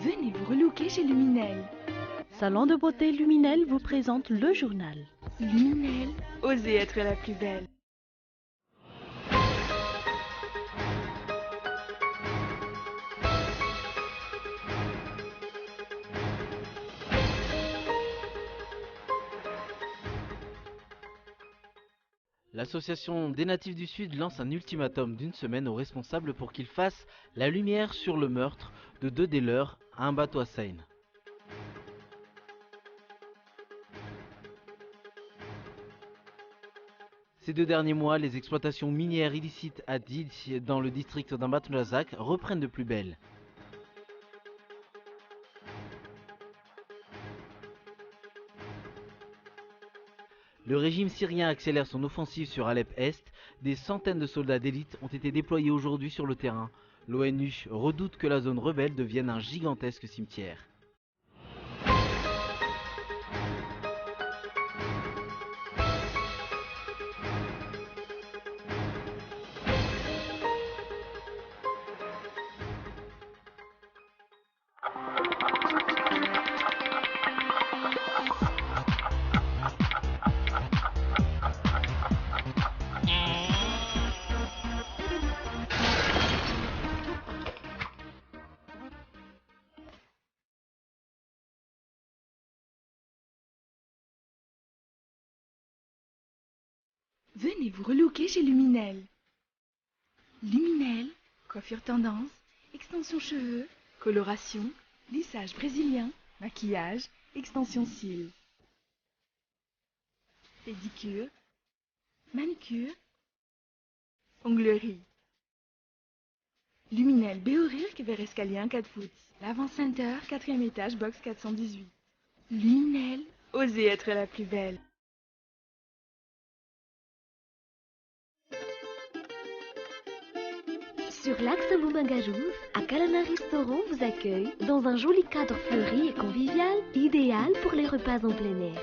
Venez vous relooker chez Luminel. Salon de beauté Luminel vous présente le journal. Luminel, osez être la plus belle. L'association des Natifs du Sud lance un ultimatum d'une semaine aux responsables pour qu'ils fassent la lumière sur le meurtre de 2 des leurs à un bateau à Seine. Ces 2 derniers mois, les exploitations minières illicites à Didi, dans le district d'Ambatondazak, reprennent de plus belle. Le régime syrien accélère son offensive sur Alep-Est. Des centaines de soldats d'élite ont été déployés aujourd'hui sur le terrain. L'ONU redoute que la zone rebelle devienne un gigantesque cimetière. Venez vous relooker chez Luminel. Luminel, coiffure tendance, extension cheveux, coloration, lissage brésilien, maquillage, extension cils. Pédicure, manicure, onglerie. Luminel Béorirk vers escalier 1 4 foot. L'avant-center, 4e étage, box 418. Luminel, osez être la plus belle. Sur l'axe Boumangajouf, Akalana Restaurant vous accueille dans un joli cadre fleuri et convivial, idéal pour les repas en plein air.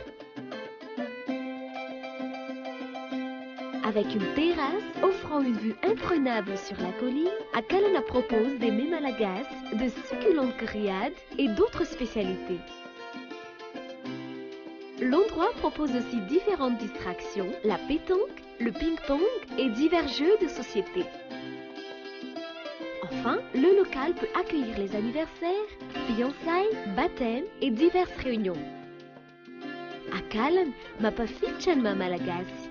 Avec une terrasse offrant une vue imprenable sur la colline, Akalana propose des mets malagas, de succulentes grillades et d'autres spécialités. L'endroit propose aussi différentes distractions, la pétanque, le ping-pong et divers jeux de société. Enfin, le local peut accueillir les anniversaires, fiançailles, baptêmes et diverses réunions. Akalan, mapa fichan ma Malagasy.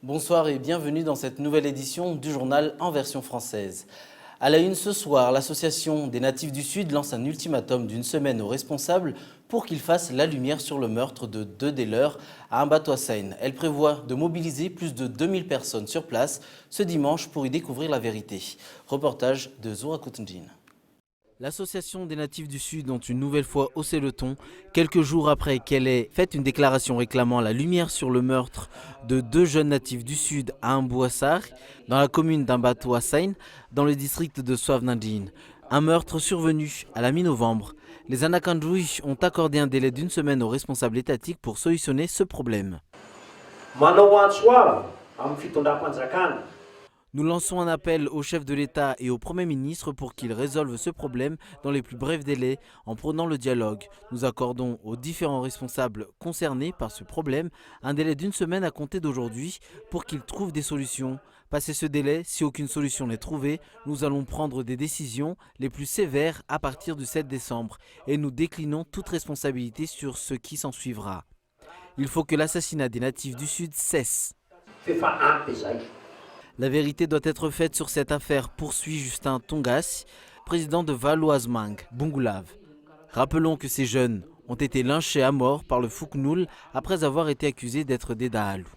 Bonsoir et bienvenue dans cette nouvelle édition du journal en version française. À la une ce soir, l'association des Natifs du Sud lance un ultimatum d'une semaine aux responsables pour qu'ils fassent la lumière sur le meurtre de 2 des leurs à un bateau à Seine. Elle prévoit de mobiliser plus de 2000 personnes sur place ce dimanche pour y découvrir la vérité. Reportage de Zoura Koutendjine. L'association des Natifs du Sud ont une nouvelle fois haussé le ton, quelques jours après qu'elle ait fait une déclaration réclamant la lumière sur le meurtre de 2 jeunes natifs du Sud à Ambouassar, dans la commune d'un bateau à Seine, dans le district de Soavnandjin. Un meurtre survenu à la mi-novembre. Les Anakandjouis ont accordé un délai d'1 semaine aux responsables étatiques pour solutionner ce problème. Nous lançons un appel au chef de l'État et au Premier ministre pour qu'ils résolvent ce problème dans les plus brefs délais en prônant le dialogue. Nous accordons aux différents responsables concernés par ce problème un délai d'1 semaine à compter d'aujourd'hui pour qu'ils trouvent des solutions. Passé ce délai, si aucune solution n'est trouvée, nous allons prendre des décisions les plus sévères à partir du 7 décembre et nous déclinons toute responsabilité sur ce qui s'ensuivra. Il faut que l'assassinat des natifs du Sud cesse. La vérité doit être faite sur cette affaire, poursuit Justin Tongas, président de Valoazmang, Bungulav. Rappelons que ces jeunes ont été lynchés à mort par le Fouknoul après avoir été accusés d'être des Daalou.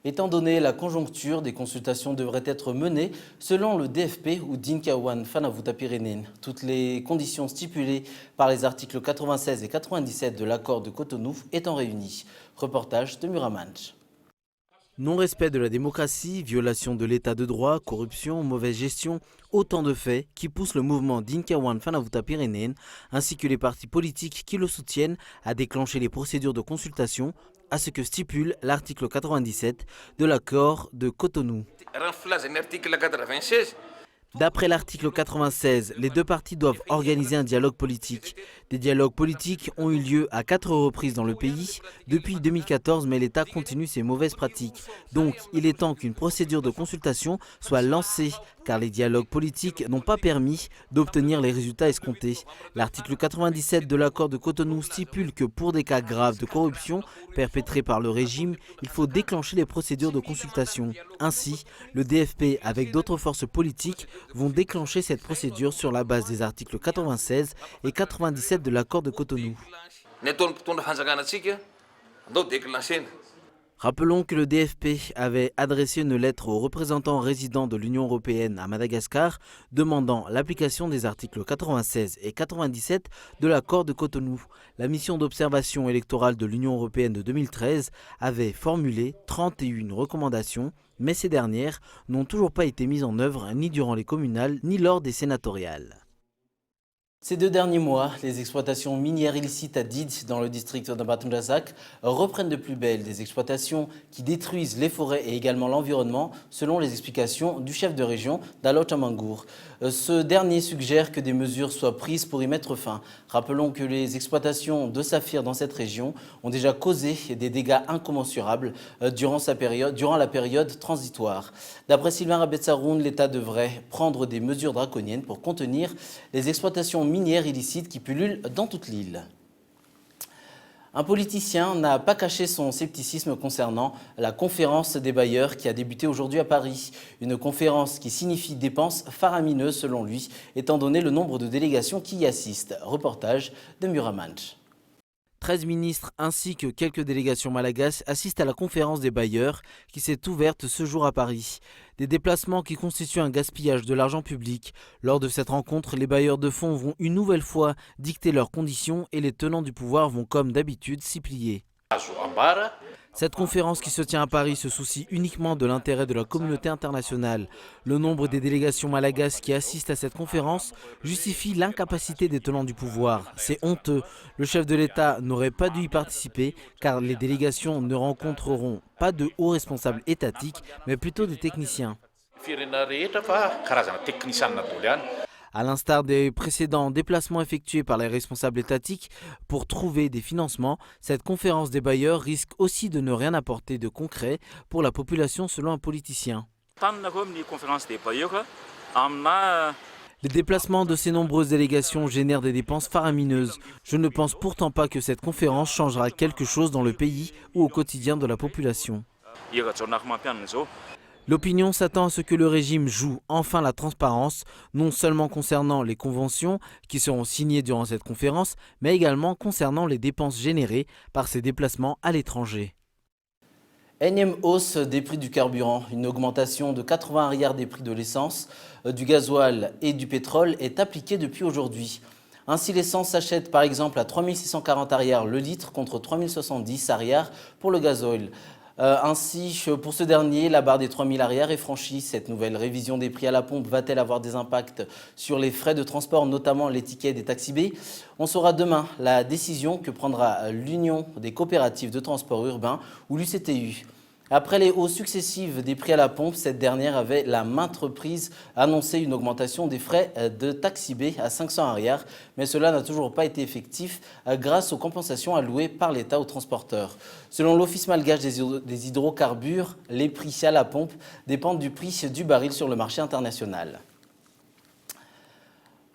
Étant donné la conjoncture, des consultations devraient être menées selon le DFP ou Dinkawan Fanavutapirenen. Toutes les conditions stipulées par les articles 96 et 97 de l'accord de Cotonou étant réunies. Reportage de Muramanch. Non-respect de la démocratie, violation de l'état de droit, corruption, mauvaise gestion, autant de faits qui poussent le mouvement Dinkawan Fanavutapirenen ainsi que les partis politiques qui le soutiennent à déclencher les procédures de consultation à ce que stipule l'article 97 de l'accord de Cotonou. D'après l'article 96, les deux parties doivent organiser un dialogue politique. Des dialogues politiques ont eu lieu à 4 reprises dans le pays depuis 2014, mais l'État continue ses mauvaises pratiques. Donc, il est temps qu'une procédure de consultation soit lancée, car les dialogues politiques n'ont pas permis d'obtenir les résultats escomptés. L'article 97 de l'accord de Cotonou stipule que pour des cas graves de corruption perpétrés par le régime, il faut déclencher les procédures de consultation. Ainsi, le DFP, avec d'autres forces politiques, vont déclencher cette procédure sur la base des articles 96 et 97 de l'accord de Cotonou. Rappelons que le DFP avait adressé une lettre aux représentants résidents de l'Union européenne à Madagascar demandant l'application des articles 96 et 97 de l'accord de Cotonou. La mission d'observation électorale de l'Union européenne de 2013 avait formulé 31 recommandations, mais ces dernières n'ont toujours pas été mises en œuvre ni durant les communales ni lors des sénatoriales. Ces 2 derniers mois, les exploitations minières illicites à Did, dans le district d'Ambatondrazak, reprennent de plus belle, des exploitations qui détruisent les forêts et également l'environnement, selon les explications du chef de région d'Alot Amangour. Ce dernier suggère que des mesures soient prises pour y mettre fin. Rappelons que les exploitations de saphir dans cette région ont déjà causé des dégâts incommensurables durant la période transitoire. D'après Sylvain Rabetsaroun, l'État devrait prendre des mesures draconiennes pour contenir les exploitations minières illicites qui pullulent dans toute l'île. Un politicien n'a pas caché son scepticisme concernant la conférence des bailleurs qui a débuté aujourd'hui à Paris. Une conférence qui signifie dépenses faramineuses selon lui, étant donné le nombre de délégations qui y assistent. Reportage de Muramanch. 13 ministres ainsi que quelques délégations malagasy assistent à la conférence des bailleurs qui s'est ouverte ce jour à Paris. Des déplacements qui constituent un gaspillage de l'argent public. Lors de cette rencontre, les bailleurs de fonds vont une nouvelle fois dicter leurs conditions et les tenants du pouvoir vont comme d'habitude s'y plier. Cette conférence qui se tient à Paris se soucie uniquement de l'intérêt de la communauté internationale. Le nombre des délégations malagasy qui assistent à cette conférence justifie l'incapacité des tenants du pouvoir. C'est honteux. Le chef de l'État n'aurait pas dû y participer car les délégations ne rencontreront pas de hauts responsables étatiques, mais plutôt des techniciens. À l'instar des précédents déplacements effectués par les responsables étatiques pour trouver des financements, cette conférence des bailleurs risque aussi de ne rien apporter de concret pour la population selon un politicien. Les déplacements de ces nombreuses délégations génèrent des dépenses faramineuses. Je ne pense pourtant pas que cette conférence changera quelque chose dans le pays ou au quotidien de la population. L'opinion s'attend à ce que le régime joue enfin la transparence, non seulement concernant les conventions qui seront signées durant cette conférence, mais également concernant les dépenses générées par ces déplacements à l'étranger. Énième hausse des prix du carburant, une augmentation de 80 arrières des prix de l'essence, du gasoil et du pétrole est appliquée depuis aujourd'hui. Ainsi, l'essence s'achète par exemple à 3640 arrières le litre contre 3070 arrières pour le gasoil. Ainsi, pour ce dernier, la barre des 3000 arrières est franchie. Cette nouvelle révision des prix à la pompe va-t-elle avoir des impacts sur les frais de transport, notamment les tickets des taxis B? On saura demain la décision que prendra l'Union des coopératives de transport urbain ou l'UCTU. Après les hausses successives des prix à la pompe, cette dernière avait la maintes reprises annoncé une augmentation des frais de taxi B à 500 arrières, mais cela n'a toujours pas été effectif grâce aux compensations allouées par l'État aux transporteurs. Selon l'Office malgache des hydrocarbures, les prix à la pompe dépendent du prix du baril sur le marché international.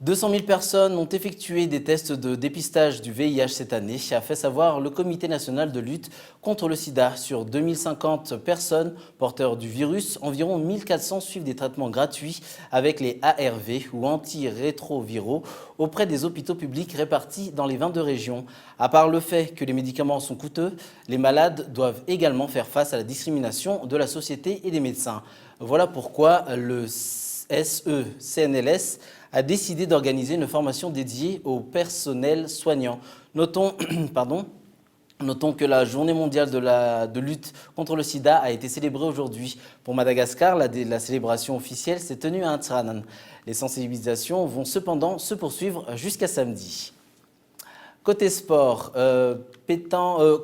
200 000 personnes ont effectué des tests de dépistage du VIH cette année, a fait savoir le Comité national de lutte contre le sida. Sur 2050 personnes porteurs du virus, environ 1400 suivent des traitements gratuits avec les ARV ou antirétroviraux auprès des hôpitaux publics répartis dans les 22 régions. À part le fait que les médicaments sont coûteux, les malades doivent également faire face à la discrimination de la société et des médecins. Voilà pourquoi le SECNLS a décidé d'organiser une formation dédiée au personnel soignant. Notons que la journée mondiale de lutte contre le sida a été célébrée aujourd'hui. Pour Madagascar, la célébration officielle s'est tenue à Antsiranan. Les sensibilisations vont cependant se poursuivre jusqu'à samedi. Côté sport,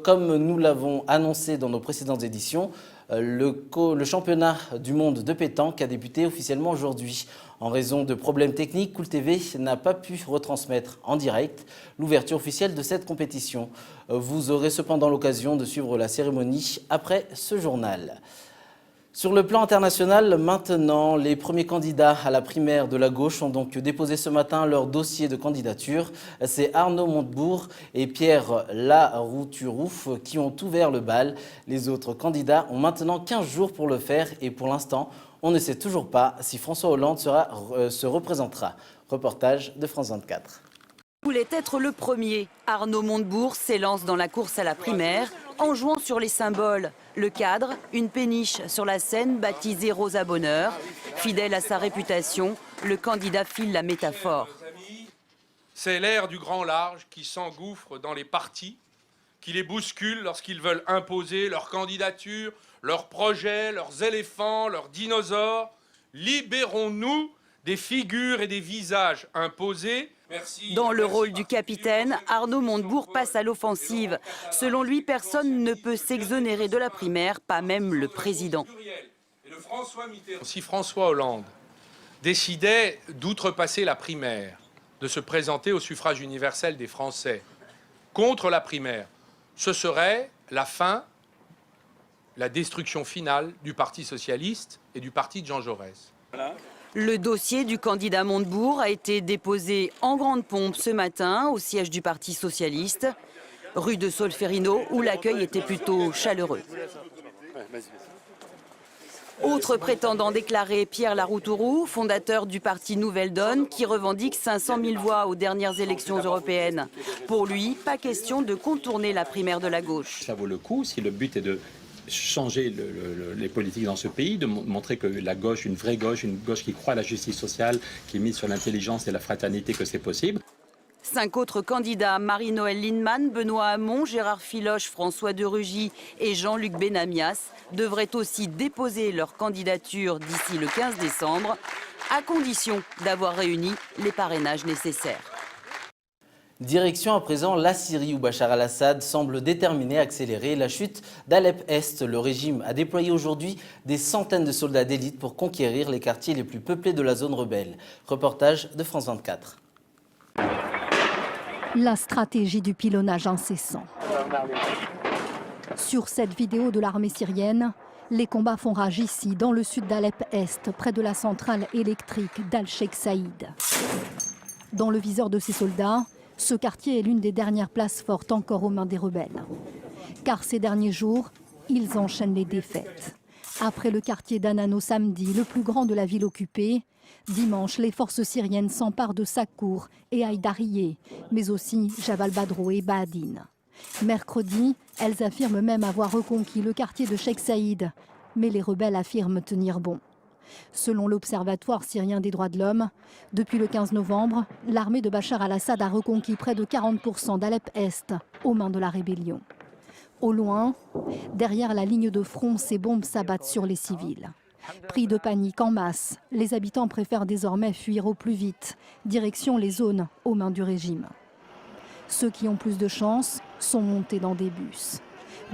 comme nous l'avons annoncé dans nos précédentes éditions, le championnat du monde de pétanque a débuté officiellement aujourd'hui. En raison de problèmes techniques, Cool TV n'a pas pu retransmettre en direct l'ouverture officielle de cette compétition. Vous aurez cependant l'occasion de suivre la cérémonie après ce journal. Sur le plan international, maintenant, les premiers candidats à la primaire de la gauche ont donc déposé ce matin leur dossier de candidature. C'est Arnaud Montebourg et Pierre Larouturouf qui ont ouvert le bal. Les autres candidats ont maintenant 15 jours pour le faire et pour l'instant, on ne sait toujours pas si François Hollande se représentera. Reportage de France 24. Voulait être le premier. Arnaud Montebourg s'élance dans la course à la primaire en jouant sur les symboles. Le cadre, une péniche sur la scène baptisée Rosa Bonheur. Fidèle à sa réputation, le candidat file la métaphore. C'est l'ère du grand large qui s'engouffre dans les partis, qui les bouscule lorsqu'ils veulent imposer leur candidature, leurs projets, leurs éléphants, leurs dinosaures. Libérons-nous des figures et des visages imposés. Dans le rôle du capitaine, Arnaud Montebourg passe à l'offensive. Selon lui, personne ne peut s'exonérer de la primaire, pas même le président. Si François Hollande décidait d'outrepasser la primaire, de se présenter au suffrage universel des Français contre la primaire, ce serait la fin, la destruction finale du Parti socialiste et du parti de Jean Jaurès. Le dossier du candidat Montebourg a été déposé en grande pompe ce matin au siège du Parti socialiste, rue de Solferino, où l'accueil était plutôt chaleureux. Autre prétendant déclaré, Pierre Laroutourou, fondateur du parti Nouvelle Donne, qui revendique 500 000 voix aux dernières élections européennes. Pour lui, pas question de contourner la primaire de la gauche. Ça vaut le coup si le but est de changer les politiques dans ce pays, de montrer que la gauche, une vraie gauche, une gauche qui croit à la justice sociale, qui mise sur l'intelligence et la fraternité, que c'est possible. 5 autres candidats, Marie-Noëlle Lienemann, Benoît Hamon, Gérard Filoche, François de Rugy et Jean-Luc Benamias, devraient aussi déposer leur candidature d'ici le 15 décembre, à condition d'avoir réuni les parrainages nécessaires. Direction à présent la Syrie où Bachar al-Assad semble déterminé à accélérer la chute d'Alep-Est. Le régime a déployé aujourd'hui des centaines de soldats d'élite pour conquérir les quartiers les plus peuplés de la zone rebelle. Reportage de France 24. La stratégie du pilonnage incessant. Sur cette vidéo de l'armée syrienne, les combats font rage ici, dans le sud d'Alep-Est, près de la centrale électrique d'Al-Sheikh Saïd. Dans le viseur de ces soldats, ce quartier est l'une des dernières places fortes encore aux mains des rebelles. Car ces derniers jours, ils enchaînent les défaites. Après le quartier d'Anano samedi, le plus grand de la ville occupée, dimanche, les forces syriennes s'emparent de Sakour et Haïdarié, mais aussi Jabal Badro et Baadine. Mercredi, elles affirment même avoir reconquis le quartier de Sheikh Saïd, mais les rebelles affirment tenir bon. Selon l'Observatoire syrien des droits de l'homme, depuis le 15 novembre, l'armée de Bachar al-Assad a reconquis près de 40% d'Alep-Est aux mains de la rébellion. Au loin, derrière la ligne de front, ces bombes s'abattent sur les civils. Pris de panique en masse, les habitants préfèrent désormais fuir au plus vite, direction les zones aux mains du régime. Ceux qui ont plus de chance sont montés dans des bus.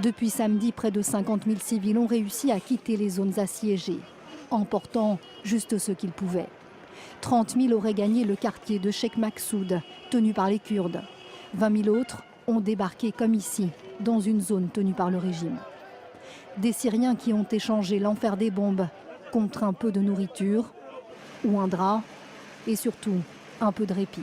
Depuis samedi, près de 50 000 civils ont réussi à quitter les zones assiégées, emportant juste ce qu'ils pouvaient. 30 000 auraient gagné le quartier de Sheikh Maksoud, tenu par les Kurdes. 20 000 autres ont débarqué comme ici, dans une zone tenue par le régime. Des Syriens qui ont échangé l'enfer des bombes contre un peu de nourriture ou un drap et surtout un peu de répit.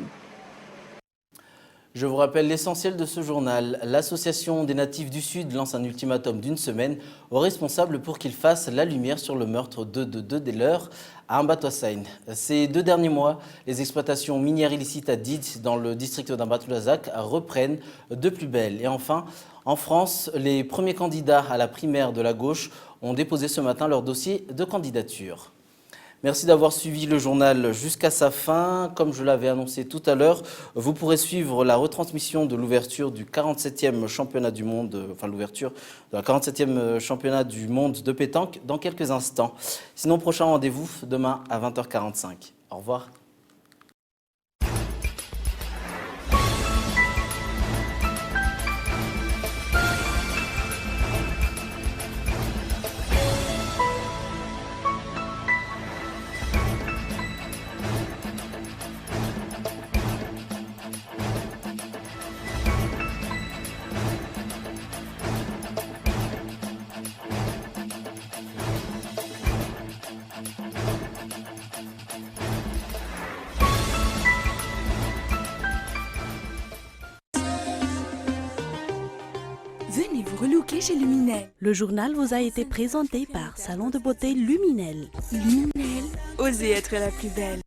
Je vous rappelle l'essentiel de ce journal. L'Association des Natifs du Sud lance un ultimatum d'1 semaine aux responsables pour qu'ils fassent la lumière sur le meurtre de deux des leurs à Ambatouassine. Ces 2 derniers mois, les exploitations minières illicites à Did, dans le district d'Ambatouazak, reprennent de plus belle. Et enfin, en France, les premiers candidats à la primaire de la gauche ont déposé ce matin leur dossier de candidature. Merci d'avoir suivi le journal jusqu'à sa fin. Comme je l'avais annoncé tout à l'heure, vous pourrez suivre la retransmission de l'ouverture du 47e championnat du monde, l'ouverture de la 47e championnat du monde de pétanque dans quelques instants. Sinon, prochain rendez-vous demain à 20h45. Au revoir. Venez vous relooker chez Luminel. Le journal vous a été présenté par Salon de beauté Luminel. Luminel, osez être la plus belle.